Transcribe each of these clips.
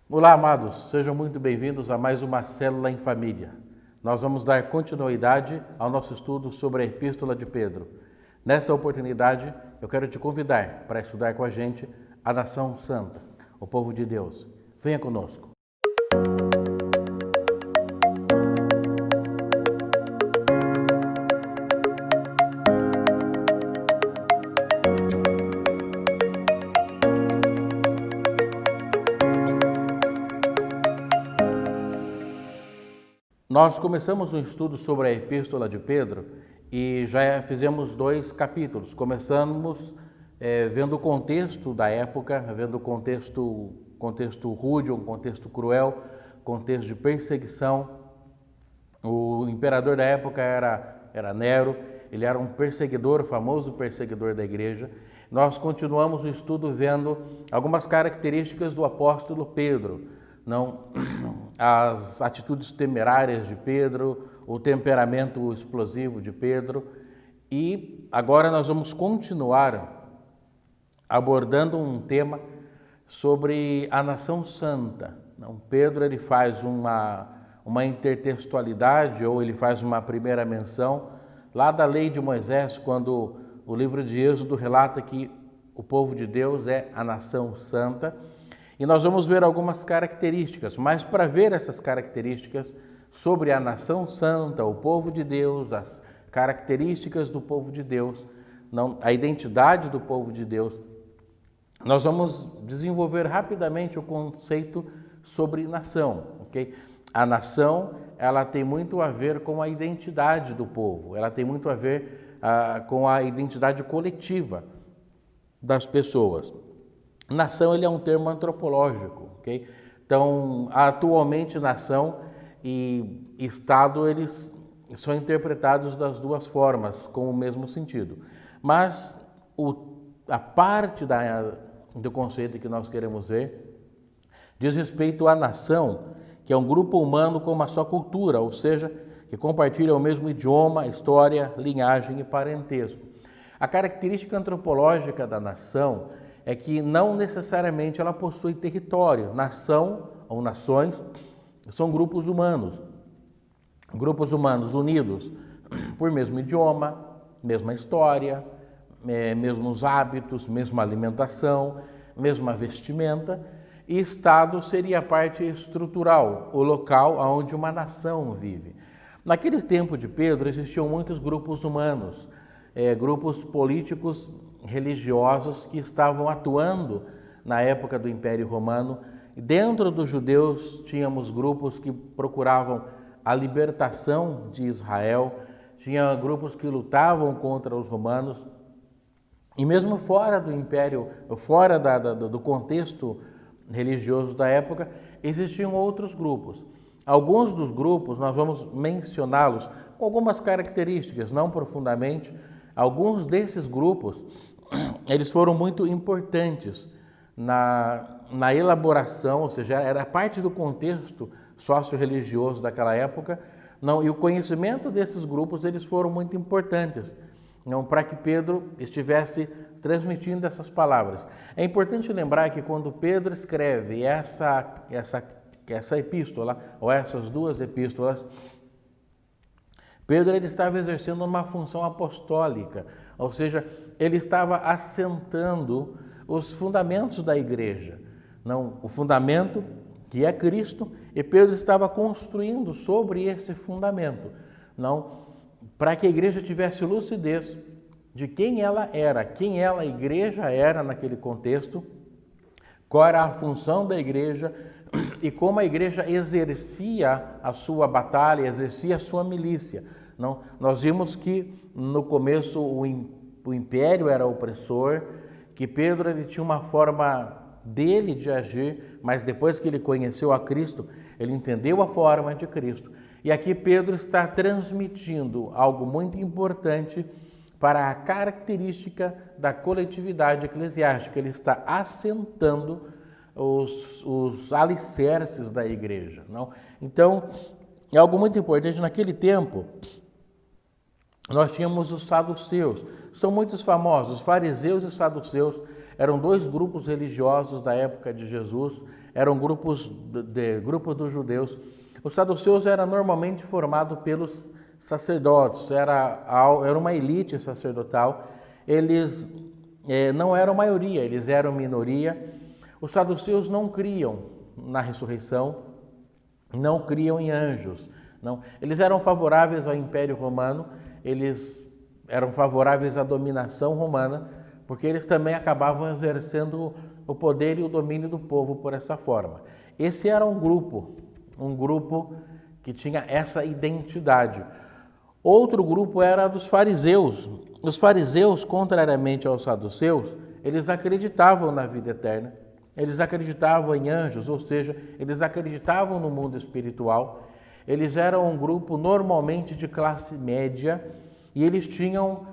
Olá, amados, sejam muito bem-vindos a mais uma Célula em Família. Nós vamos dar continuidade ao nosso estudo sobre a Epístola de Pedro. Nessa oportunidade, eu quero te convidar para estudar com a gente a Nação Santa, o povo de Deus. Venha conosco. Nós começamos um estudo sobre a Epístola de Pedro e já fizemos 2 capítulos. Começamos vendo o contexto da época, vendo o contexto rude, um contexto cruel, contexto de perseguição. O imperador da época era Nero, ele era um perseguidor, famoso perseguidor da igreja. Nós continuamos o estudo vendo algumas características do apóstolo Pedro, as atitudes temerárias de Pedro, o temperamento explosivo de Pedro. E agora nós vamos continuar abordando um tema sobre a nação santa. Pedro ele faz uma intertextualidade, ou ele faz uma primeira menção lá da lei de Moisés, quando o livro de Êxodo relata que o povo de Deus é a nação santa. E nós vamos ver algumas características, mas para ver essas características sobre a nação santa, o povo de Deus, as características do povo de Deus, a identidade do povo de Deus, nós vamos desenvolver rapidamente o conceito sobre nação, ok? A nação, ela tem muito a ver com a identidade do povo, ela tem muito a ver com a identidade coletiva das pessoas. Nação ele é um termo antropológico, ok? Então, atualmente, nação e Estado, eles são interpretados das duas formas, com o mesmo sentido. Mas a parte do conceito que nós queremos ver diz respeito à nação, que é um grupo humano com uma só cultura, ou seja, que compartilha o mesmo idioma, história, linhagem e parentesco. A característica antropológica da nação é que não necessariamente ela possui território. Nação ou nações são grupos humanos unidos por mesmo idioma, mesma história, mesmos hábitos, mesma alimentação, mesma vestimenta. E Estado seria a parte estrutural, o local onde uma nação vive. Naquele tempo de Pedro existiam muitos grupos humanos, grupos políticos religiosos que estavam atuando na época do Império Romano. Dentro dos judeus tínhamos grupos que procuravam a libertação de Israel, tinha grupos que lutavam contra os romanos, e mesmo fora do Império, fora do contexto religioso da época, existiam outros grupos. Alguns dos grupos nós vamos mencioná-los com algumas características, não profundamente. Alguns desses grupos, eles foram muito importantes na elaboração, ou seja, era parte do contexto socio-religioso daquela época, e o conhecimento desses grupos, eles foram muito importantes, para que Pedro estivesse transmitindo essas palavras. É importante lembrar que quando Pedro escreve essa epístola, ou essas 2 epístolas, Pedro ele estava exercendo uma função apostólica, ou seja, ele estava assentando os fundamentos da igreja, o fundamento que é Cristo, e Pedro estava construindo sobre esse fundamento, para que a igreja tivesse lucidez de quem ela era, quem a igreja era naquele contexto, qual era a função da igreja e como a igreja exercia a sua batalha, exercia a sua milícia. Nós vimos que no começo o império era opressor, que Pedro ele tinha uma forma dele de agir, mas depois que ele conheceu a Cristo, ele entendeu a forma de Cristo. E aqui Pedro está transmitindo algo muito importante para a característica da coletividade eclesiástica. Ele está assentando os alicerces da igreja. Então, é algo muito importante. Naquele tempo, nós tínhamos os saduceus. São muitos famosos, os fariseus e os saduceus. eram dois grupos religiosos da época de Jesus, eram grupos dos judeus. Os saduceus era normalmente formado pelos sacerdotes, era uma elite sacerdotal. Eles não eram maioria, eles eram minoria. Os saduceus não criam na ressurreição, não criam em anjos. Não. Eles eram favoráveis ao Império Romano, eles eram favoráveis à dominação romana, porque eles também acabavam exercendo o poder e o domínio do povo por essa forma. Esse era um grupo que tinha essa identidade. Outro grupo era dos fariseus. Os fariseus, contrariamente aos saduceus, eles acreditavam na vida eterna, eles acreditavam em anjos, ou seja, eles acreditavam no mundo espiritual. Eles eram um grupo normalmente de classe média e eles tinham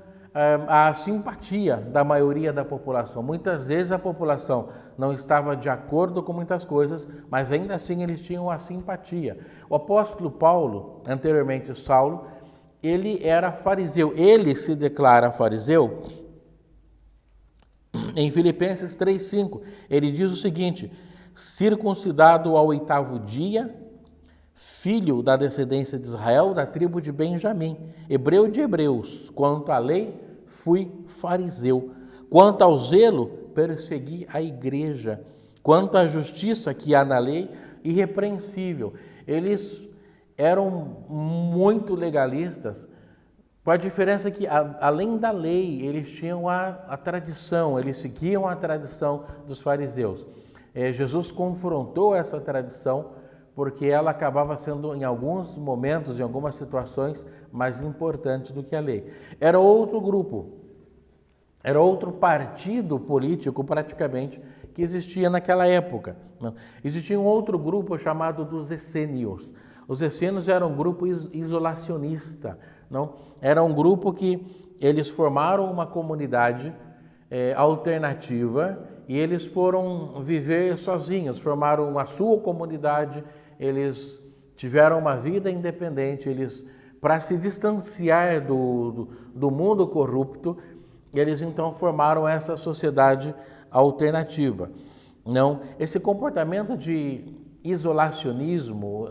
a simpatia da maioria da população. Muitas vezes a população não estava de acordo com muitas coisas, mas ainda assim eles tinham a simpatia. O apóstolo Paulo, anteriormente Saulo, ele era fariseu. Ele se declara fariseu em Filipenses 3,5. Ele diz o seguinte: circuncidado ao 8º dia, filho da descendência de Israel, da tribo de Benjamim, hebreu de hebreus, quanto à lei, fui fariseu, quanto ao zelo, persegui a igreja, quanto à justiça que há na lei, irrepreensível. Eles eram muito legalistas, com a diferença que, além da lei, eles tinham a tradição, eles seguiam a tradição dos fariseus. Jesus confrontou essa tradição, porque ela acabava sendo, em alguns momentos, em algumas situações, mais importante do que a lei. Era outro grupo, era outro partido político, praticamente, que existia naquela época. Existia um outro grupo chamado dos essênios. Os essênios eram um grupo isolacionista, não? Era um grupo que eles formaram uma comunidade alternativa e eles foram viver sozinhos, formaram a sua comunidade. Eles tiveram uma vida independente, para se distanciar do mundo corrupto, eles então formaram essa sociedade alternativa. Não, esse comportamento de isolacionismo,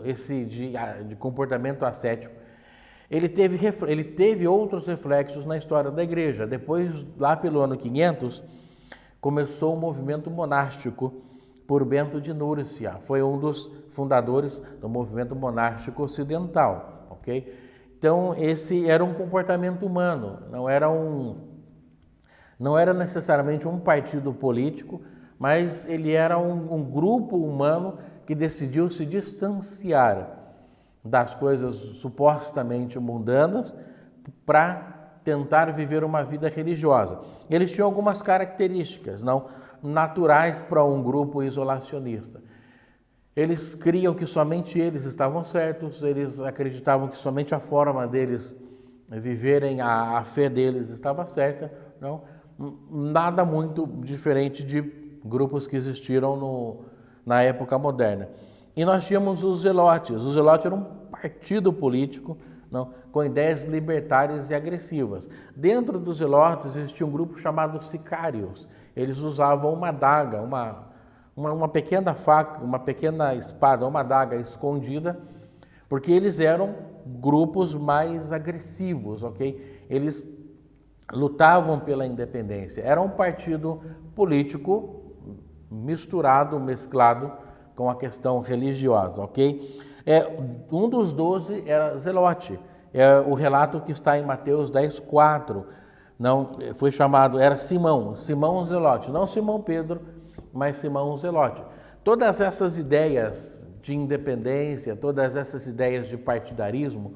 de comportamento ascético, ele teve outros reflexos na história da igreja. Depois, lá pelo ano 500, começou o movimento monástico por Bento de Núrcia. Foi um dos fundadores do movimento monástico ocidental, ok? Então, esse era um comportamento humano, não era necessariamente um partido político, mas ele era um grupo humano que decidiu se distanciar das coisas supostamente mundanas para tentar viver uma vida religiosa. Eles tinham algumas características, naturais para um grupo isolacionista. Eles criam que somente eles estavam certos, eles acreditavam que somente a forma deles viverem a fé deles estava certa. Não? Nada muito diferente de grupos que existiram na época moderna. E nós tínhamos os zelotes. Os zelotes eram um partido político, com ideias libertárias e agressivas. Dentro dos zelotes existia um grupo chamado sicários. Eles usavam uma adaga, uma pequena faca, uma pequena espada, uma adaga escondida, porque eles eram grupos mais agressivos, ok? Eles lutavam pela independência. Era um partido político mesclado com a questão religiosa, ok? Um dos 12 era zelote. É o relato que está em Mateus 10:4. Foi chamado, era Simão Zelote, não Simão Pedro, mas Simão Zelote. Todas essas ideias de independência, todas essas ideias de partidarismo,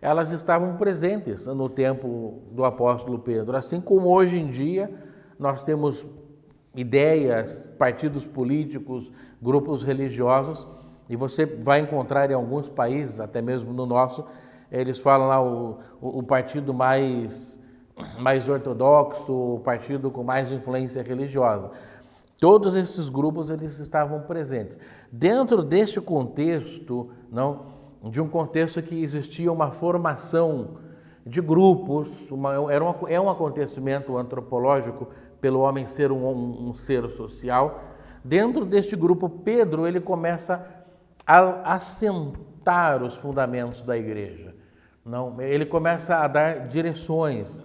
elas estavam presentes no tempo do apóstolo Pedro. Assim como hoje em dia nós temos ideias, partidos políticos, grupos religiosos, e você vai encontrar em alguns países, até mesmo no nosso, eles falam lá o partido mais ortodoxo, o partido com mais influência religiosa. Todos esses grupos eles estavam presentes. Dentro deste contexto, de um contexto que existia uma formação de grupos, é um acontecimento antropológico pelo homem ser um ser social. Dentro deste grupo, Pedro, ele começa a assentar os fundamentos da igreja. Não, ele começa a dar direções,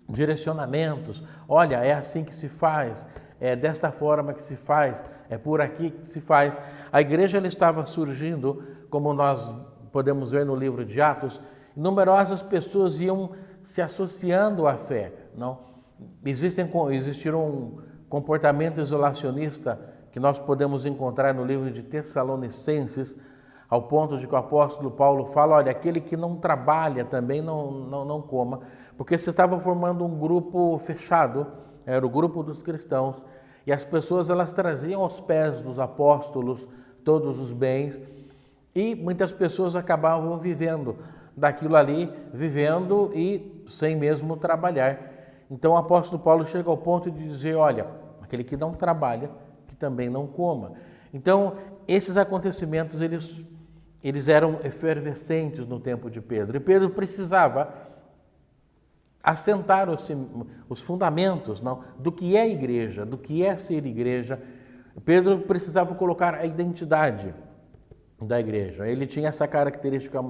direcionamentos. Olha, é assim que se faz, é dessa forma que se faz, é por aqui que se faz. A igreja ela estava surgindo, como nós podemos ver no livro de Atos, numerosas pessoas iam se associando à fé. Não? Existiram um comportamento isolacionista que nós podemos encontrar no livro de Tessalonicenses, ao ponto de que o apóstolo Paulo fala, olha, aquele que não trabalha também não coma, porque se estava formando um grupo fechado, era o grupo dos cristãos, e as pessoas elas traziam aos pés dos apóstolos todos os bens, e muitas pessoas acabavam vivendo daquilo ali, vivendo e sem mesmo trabalhar. Então o apóstolo Paulo chega ao ponto de dizer, olha, aquele que não trabalha, que também não coma. Então esses acontecimentos, eles eram efervescentes no tempo de Pedro. E Pedro precisava assentar os fundamentos do que é igreja, do que é ser igreja. Pedro precisava colocar a identidade da igreja. Ele tinha essa característica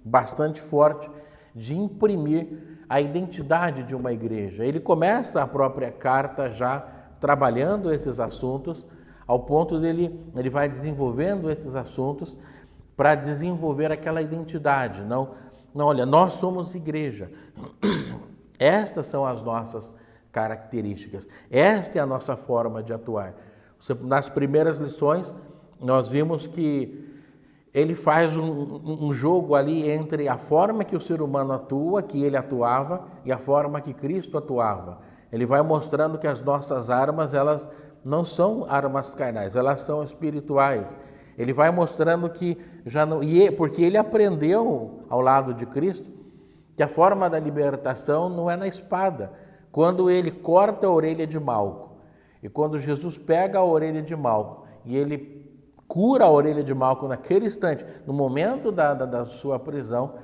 bastante forte de imprimir a identidade de uma igreja. Ele começa a própria carta já trabalhando esses assuntos, ao ponto dele, ele vai desenvolvendo esses assuntos para desenvolver aquela identidade. Não, olha, nós somos igreja. Estas são as nossas características. Esta é a nossa forma de atuar. Nas primeiras lições, nós vimos que ele faz um jogo ali entre a forma que o ser humano atua, que ele atuava, e a forma que Cristo atuava. Ele vai mostrando que as nossas armas, elas não são armas carnais, elas são espirituais. Ele vai mostrando que já não, porque ele aprendeu ao lado de Cristo que a forma da libertação não é na espada. Quando ele corta a orelha de Malco, e quando Jesus pega a orelha de Malco e ele cura a orelha de Malco naquele instante, no momento da sua prisão,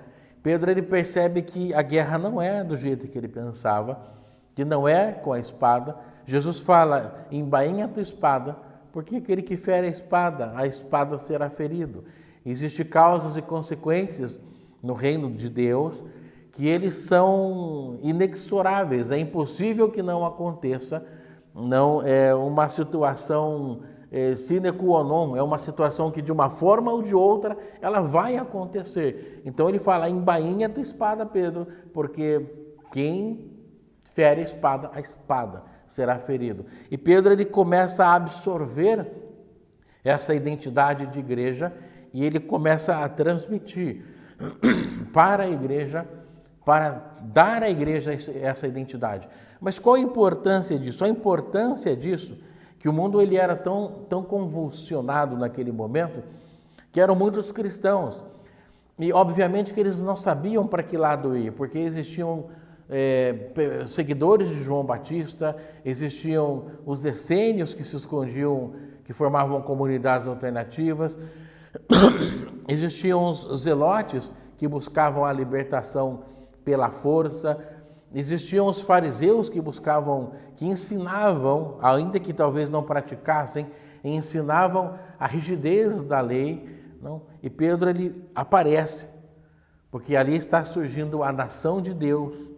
Pedro ele percebe que a guerra não é do jeito que ele pensava, que não é com a espada. Jesus fala, embainha a tua espada, porque aquele que fere a espada será ferido. Existem causas e consequências no reino de Deus que eles são inexoráveis, é impossível que não aconteça, não é uma situação sine qua non, é uma situação que de uma forma ou de outra ela vai acontecer. Então ele fala, embainha a tua espada, Pedro, porque quem fere a espada será ferido. E Pedro ele começa a absorver essa identidade de igreja e ele começa a transmitir para a igreja, para dar à igreja essa identidade. Mas qual a importância disso? A importância disso, que o mundo ele era tão convulsionado naquele momento, que eram muitos cristãos. E obviamente que eles não sabiam para que lado ir, porque existiam seguidores de João Batista, existiam os essênios que se escondiam, que formavam comunidades alternativas, existiam os zelotes que buscavam a libertação pela força, existiam os fariseus que ensinavam, ainda que talvez não praticassem, ensinavam a rigidez da lei, não? E Pedro ele aparece, porque ali está surgindo a nação de Deus,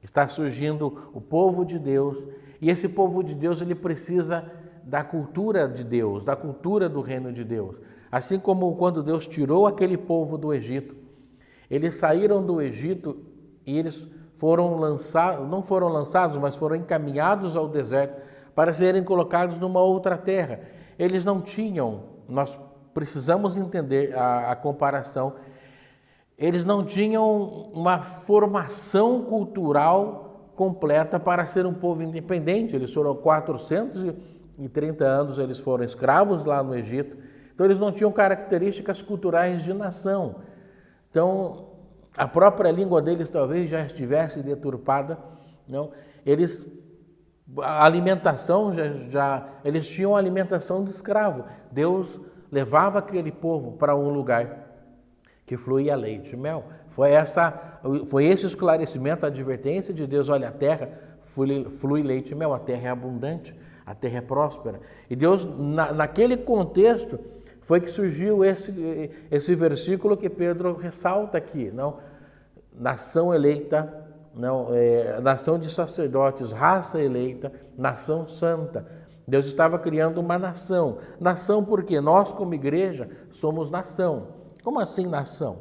está surgindo o povo de Deus, e esse povo de Deus ele precisa da cultura de Deus, da cultura do reino de Deus. Assim como quando Deus tirou aquele povo do Egito, eles saíram do Egito e eles não foram lançados, mas foram encaminhados ao deserto para serem colocados numa outra terra. Eles não tinham, nós precisamos entender a comparação, eles não tinham uma formação cultural completa para ser um povo independente. Eles foram 430 anos, eles foram escravos lá no Egito, então eles não tinham características culturais de nação. Então, a própria língua deles talvez já estivesse deturpada, não? A alimentação eles tinham alimentação de escravo. Deus levava aquele povo para um lugar que fluía leite e mel. Foi esse esclarecimento, a advertência de Deus, olha, a terra flui leite e mel, a terra é abundante, a terra é próspera. E Deus, naquele contexto, foi que surgiu esse versículo que Pedro ressalta aqui, não? Nação eleita, não, nação de sacerdotes, raça eleita, nação santa. Deus estava criando uma nação. Nação porque nós, como igreja, somos nação. Como assim nação?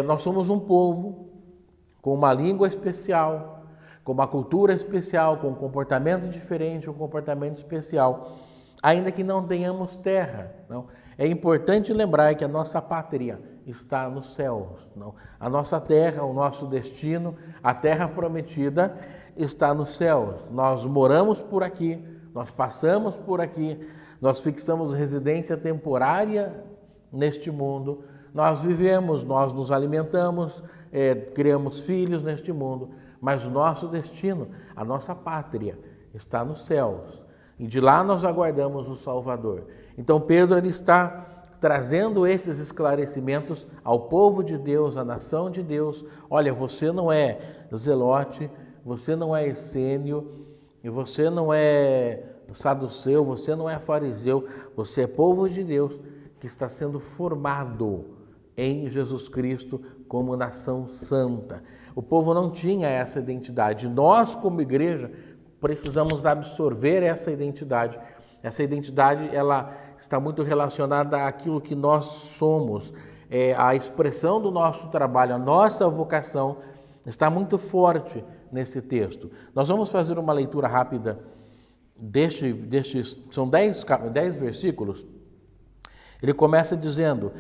Nós somos um povo com uma língua especial, com uma cultura especial, com um comportamento diferente, um comportamento especial, ainda que não tenhamos terra. Não? É importante lembrar que a nossa pátria está nos céus. Não? A nossa terra, o nosso destino, a terra prometida está nos céus. Nós moramos por aqui, nós passamos por aqui, nós fixamos residência temporária neste mundo, nós vivemos, nós nos alimentamos, criamos filhos neste mundo, mas o nosso destino, a nossa pátria está nos céus. E de lá nós aguardamos o Salvador. Então Pedro ele está trazendo esses esclarecimentos ao povo de Deus, à nação de Deus. Olha, você não é zelote, você não é essênio, e você não é saduceu, você não é fariseu, você é povo de Deus que está sendo formado em Jesus Cristo como nação santa. O povo não tinha essa identidade. Nós, como igreja, precisamos absorver essa identidade. Essa identidade, ela está muito relacionada àquilo que nós somos. A expressão do nosso trabalho, a nossa vocação está muito forte nesse texto. Nós vamos fazer uma leitura rápida são 10 versículos. Ele começa dizendo: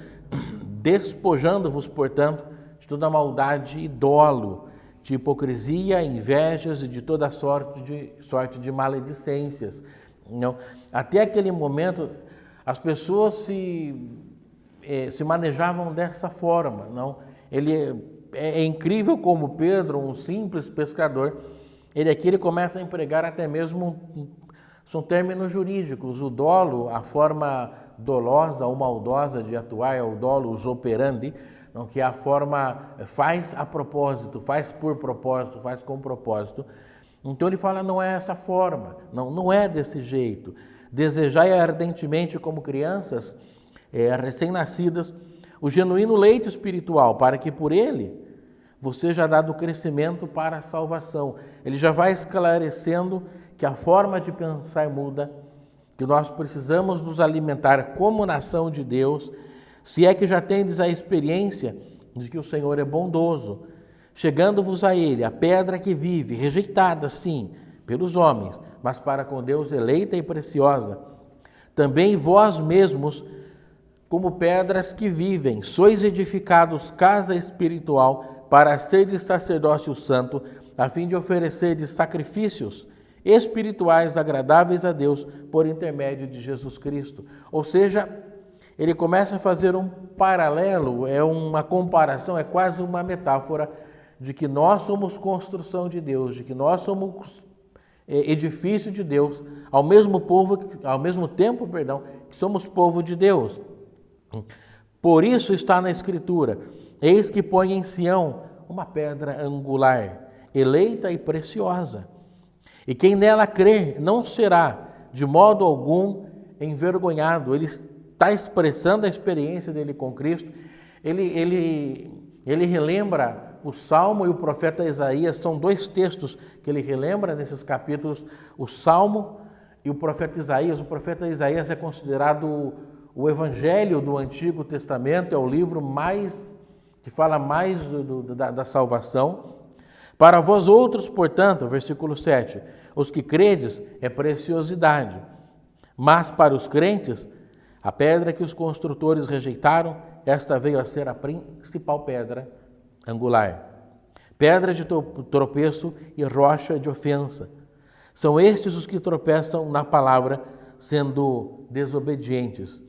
despojando-vos, portanto, de toda maldade e dolo, de hipocrisia, invejas e de toda sorte de maledicências. Não? Até aquele momento, as pessoas se manejavam dessa forma. Não? É incrível como Pedro, um simples pescador, ele começa a empregar até mesmo, são termos jurídicos, o dolo, a forma dolosa ou maldosa de atuar, é o dolo operandi, não, que é a forma, faz a propósito, faz por propósito, faz com propósito. Então ele fala, não é essa forma, não é desse jeito. Desejai ardentemente como crianças recém-nascidas o genuíno leite espiritual, para que por ele você já dá do crescimento para a salvação. Ele já vai esclarecendo que a forma de pensar muda, que nós precisamos nos alimentar como nação de Deus, se é que já tendes a experiência de que o Senhor é bondoso, chegando-vos a Ele, a pedra que vive, rejeitada, sim, pelos homens, mas para com Deus eleita e preciosa. Também vós mesmos, como pedras que vivem, sois edificados casa espiritual para seres sacerdócio santo, a fim de ofereceres sacrifícios espirituais agradáveis a Deus por intermédio de Jesus Cristo. Ou seja, ele começa a fazer um paralelo, é uma comparação, é quase uma metáfora de que nós somos construção de Deus, de que nós somos edifício de Deus, ao mesmo tempo, que somos povo de Deus. Por isso está na Escritura: eis que põe em Sião uma pedra angular, eleita e preciosa. E quem nela crer não será, de modo algum, envergonhado. Ele está expressando a experiência dele com Cristo. Ele relembra o Salmo e o profeta Isaías. São dois textos que ele relembra nesses capítulos, o Salmo e o profeta Isaías. O profeta Isaías é considerado o Evangelho do Antigo Testamento, é o livro que fala mais da salvação. Para vós outros, portanto, versículo 7, os que credes é preciosidade, mas para os crentes, a pedra que os construtores rejeitaram, esta veio a ser a principal pedra angular, pedra de tropeço e rocha de ofensa. São estes os que tropeçam na palavra, sendo desobedientes,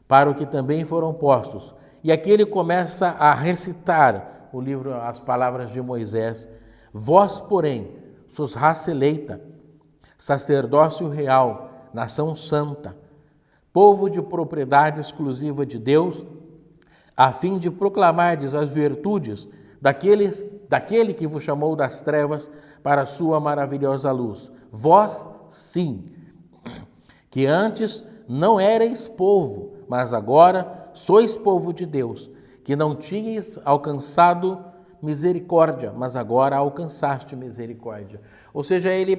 para o que também foram postos. E aqui ele começa a recitar o livro, as palavras de Moisés. Vós, porém, sois raça eleita, sacerdócio real, nação santa, povo de propriedade exclusiva de Deus, a fim de proclamardes as virtudes daquele que vos chamou das trevas para a sua maravilhosa luz. Vós, sim, que antes não erais povo, mas agora sois povo de Deus, que não tinhas alcançado misericórdia, mas agora alcançaste misericórdia. Ou seja, ele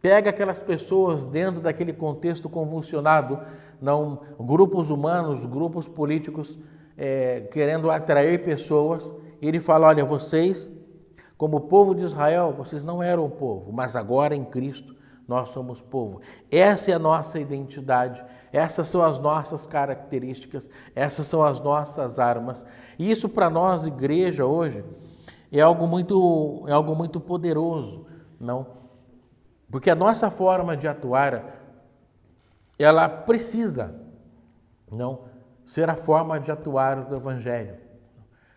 pega aquelas pessoas dentro daquele contexto convulsionado, não, grupos humanos, grupos políticos querendo atrair pessoas, e ele fala, olha, vocês, como povo de Israel, vocês não eram povo, mas agora em Cristo nós somos povo. Essa é a nossa identidade, essas são as nossas características, essas são as nossas armas. E isso para nós, igreja, hoje, é algo muito poderoso, não? Porque a nossa forma de atuar, ela precisa, não, ser a forma de atuar do Evangelho.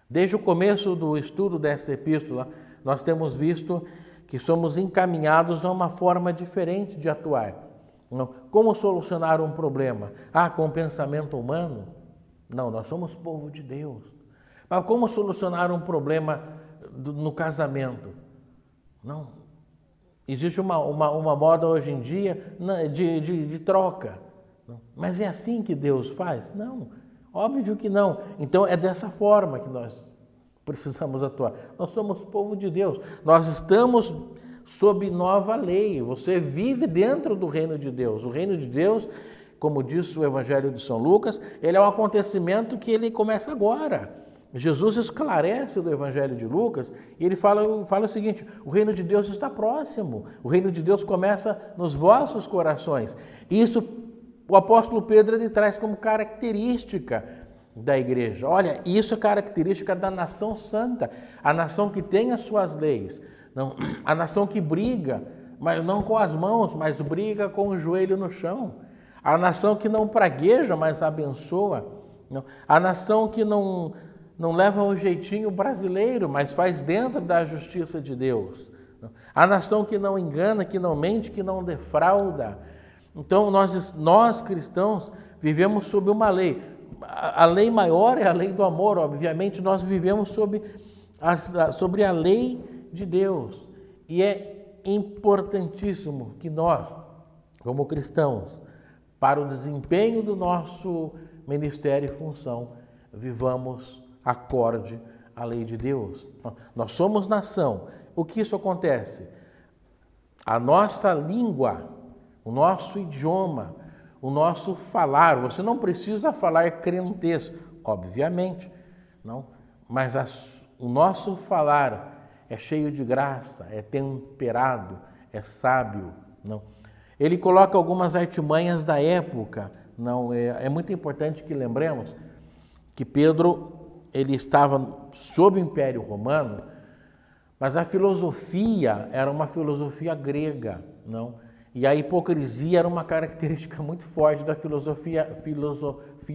Desde o começo do estudo dessa epístola, nós temos visto que somos encaminhados a uma forma diferente de atuar. Não. Como solucionar um problema? Com pensamento humano? Não, nós somos povo de Deus. Mas como solucionar um problema no casamento? Não. Existe uma moda hoje em dia de troca. Mas é assim que Deus faz? Não, óbvio que não. Então é dessa forma que nós precisamos atuar. Nós somos povo de Deus, nós estamos sob nova lei, você vive dentro do reino de Deus. O reino de Deus, como diz o Evangelho de São Lucas, ele é um acontecimento que ele começa agora. Jesus esclarece do Evangelho de Lucas e ele fala o seguinte, o reino de Deus está próximo, o reino de Deus começa nos vossos corações. Isso o apóstolo Pedro ele traz como característica da igreja. Olha, isso é característica da nação santa, a nação que tem as suas leis, não, a nação que briga, mas não com as mãos, mas briga com o joelho no chão, a nação que não pragueja, mas abençoa, não, a nação que não leva um jeitinho brasileiro, mas faz dentro da justiça de Deus, não, a nação que não engana, que não mente, que não defrauda. Então, nós cristãos vivemos sob uma lei. A lei maior é a lei do amor, obviamente, nós vivemos sobre a lei de Deus. E é importantíssimo que nós, como cristãos, para o desempenho do nosso ministério e função, vivamos acorde à lei de Deus. Nós somos nação. O que isso acontece? A nossa língua, o nosso idioma, o nosso falar, você não precisa falar crentez, obviamente, não, mas o nosso falar é cheio de graça, é temperado, é sábio, não. Ele coloca algumas artimanhas da época, não, é muito importante que lembremos que Pedro, ele estava sob o Império Romano, mas a filosofia era uma filosofia grega, não. E a hipocrisia era uma característica muito forte da filosofia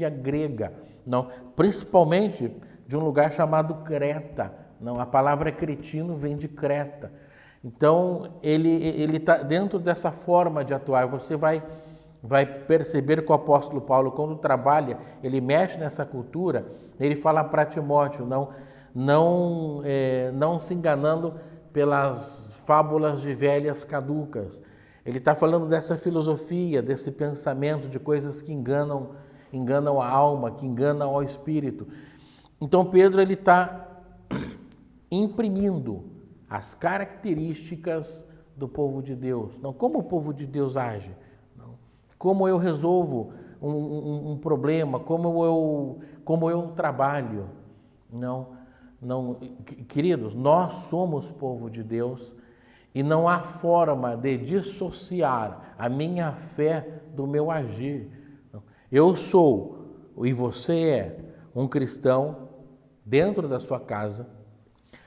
grega, não, principalmente de um lugar chamado Creta. Não, a palavra cretino vem de Creta. Então, ele está dentro dessa forma de atuar. Você vai perceber que o apóstolo Paulo, quando trabalha, ele mexe nessa cultura, ele fala para Timóteo, não se enganando pelas fábulas de velhas caducas. Ele está falando dessa filosofia, desse pensamento, de coisas que enganam a alma, que enganam ao espírito. Então Pedro ele está imprimindo as características do povo de Deus. Não, como o povo de Deus age? Não, como eu resolvo um problema? Como eu trabalho? Não, queridos, nós somos povo de Deus. E não há forma de dissociar a minha fé do meu agir. Eu sou, e você é, um cristão dentro da sua casa.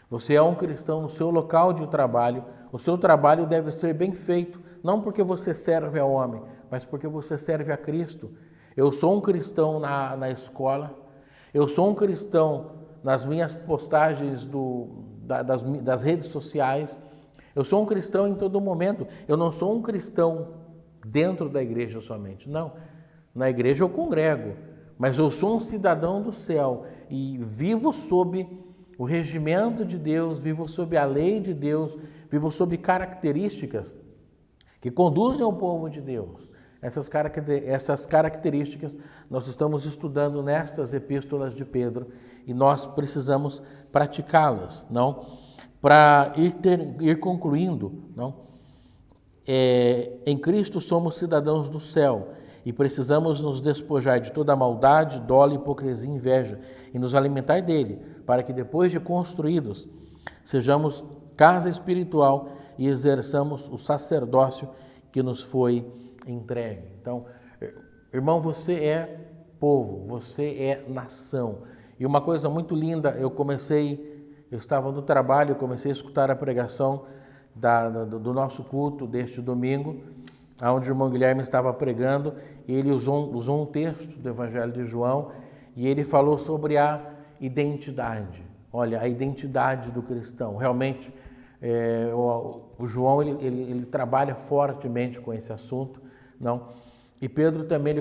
Você é um cristão no seu local de trabalho. O seu trabalho deve ser bem feito, não porque você serve ao homem, mas porque você serve a Cristo. Eu sou um cristão na escola. Eu sou um cristão nas minhas postagens das redes sociais. Eu sou um cristão em todo momento. Eu não sou um cristão dentro da igreja somente. Não. Na igreja eu congrego, mas eu sou um cidadão do céu e vivo sob o regimento de Deus, vivo sob a lei de Deus, vivo sob características que conduzem ao povo de Deus. Essas características nós estamos estudando nestas epístolas de Pedro e nós precisamos praticá-las, não? Para ir concluindo, não? Em Cristo somos cidadãos do céu e precisamos nos despojar de toda maldade, dolo, hipocrisia e inveja e nos alimentar dele, para que depois de construídos, sejamos casa espiritual e exerçamos o sacerdócio que nos foi entregue. Então, irmão, você é povo, você é nação. E uma coisa muito linda, eu estava no trabalho, eu comecei a escutar a pregação do nosso culto deste domingo, onde o irmão Guilherme estava pregando, e ele usou um texto do Evangelho de João, e ele falou sobre a identidade. Olha, a identidade do cristão. Realmente, o João ele trabalha fortemente com esse assunto, não? E Pedro também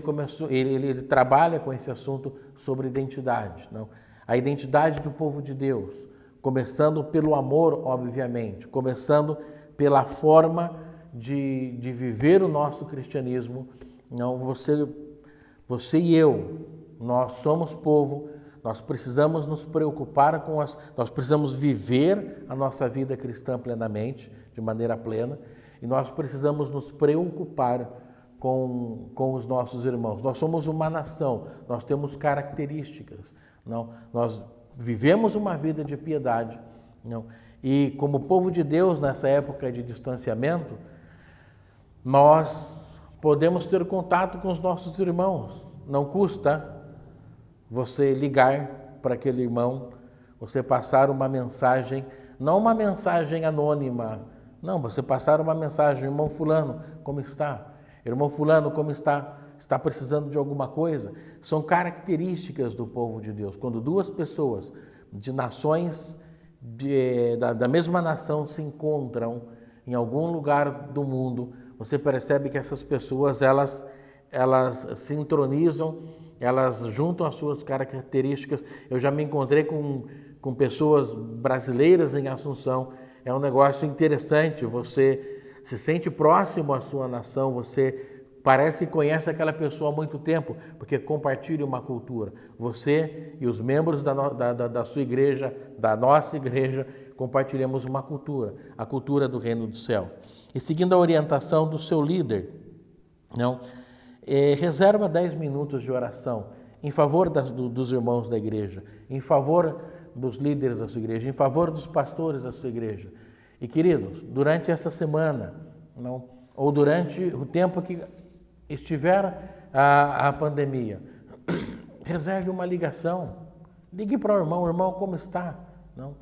ele trabalha com esse assunto sobre identidade, não? A identidade do povo de Deus, começando pelo amor, obviamente, começando pela forma de viver o nosso cristianismo. Não, você e eu, nós somos povo, nós precisamos nos preocupar nós precisamos viver a nossa vida cristã plenamente, de maneira plena, e nós precisamos nos preocupar com os nossos irmãos. Nós somos uma nação, nós temos características, não? Nós vivemos uma vida de piedade, não? E como povo de Deus, nessa época de distanciamento, nós podemos ter contato com os nossos irmãos. Não custa você ligar para aquele irmão, você passar uma mensagem, não uma mensagem anônima, não, você passar uma mensagem: irmão fulano, como está? Irmão fulano, como está? Está precisando de alguma coisa? São características do povo de Deus. Quando duas pessoas de nações, da mesma nação se encontram em algum lugar do mundo, você percebe que essas pessoas, elas se entronizam, elas juntam as suas características. Eu já me encontrei com pessoas brasileiras em Assunção. É um negócio interessante, você se sente próximo à sua nação, você parece que conhece aquela pessoa há muito tempo, porque compartilha uma cultura. Você e os membros da sua igreja, da nossa igreja, compartilhamos uma cultura, a cultura do reino do céu. E seguindo a orientação do seu líder, não, reserva 10 minutos de oração em favor dos irmãos da igreja, em favor dos líderes da sua igreja, em favor dos pastores da sua igreja. E, queridos, durante esta semana, não, ou durante o tempo que estiver a pandemia, reserve uma ligação, ligue para o irmão, como está? Não?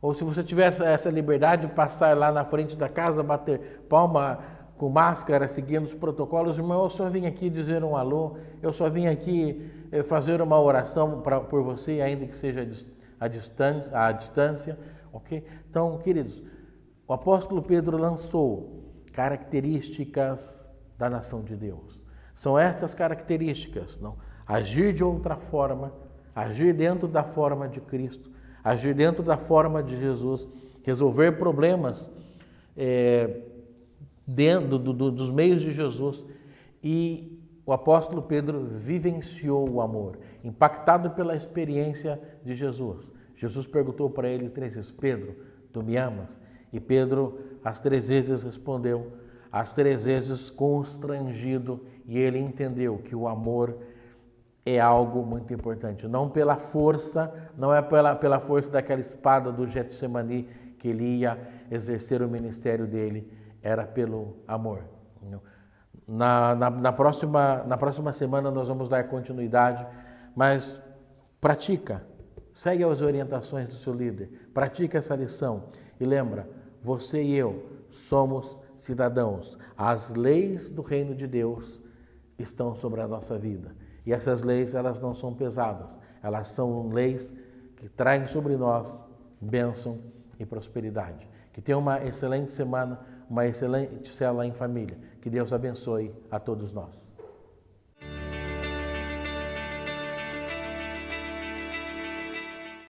Ou se você tiver essa liberdade de passar lá na frente da casa, bater palma com máscara, seguindo os protocolos, irmão, eu só vim aqui dizer um alô, eu só vim aqui fazer uma oração por você, ainda que seja à distância, ok? Então, queridos, o apóstolo Pedro lançou características da nação de Deus. São estas características, não? Agir de outra forma, agir dentro da forma de Cristo, agir dentro da forma de Jesus, resolver problemas dentro dos meios de Jesus. E o apóstolo Pedro vivenciou o amor, impactado pela experiência de Jesus. Jesus perguntou para ele 3 vezes: Pedro, tu me amas? E Pedro as 3 vezes respondeu, as 3 vezes constrangido, e ele entendeu que o amor é algo muito importante. Não pela força, não é pela força daquela espada do Getsemani que ele ia exercer o ministério dele, era pelo amor. Na próxima semana nós vamos dar continuidade, mas pratica, segue as orientações do seu líder, pratica essa lição e lembra, você e eu somos cidadãos. As leis do reino de Deus estão sobre a nossa vida. E essas leis, elas não são pesadas. Elas são leis que trazem sobre nós bênção e prosperidade. Que tenha uma excelente semana, uma excelente célula em família. Que Deus abençoe a todos nós.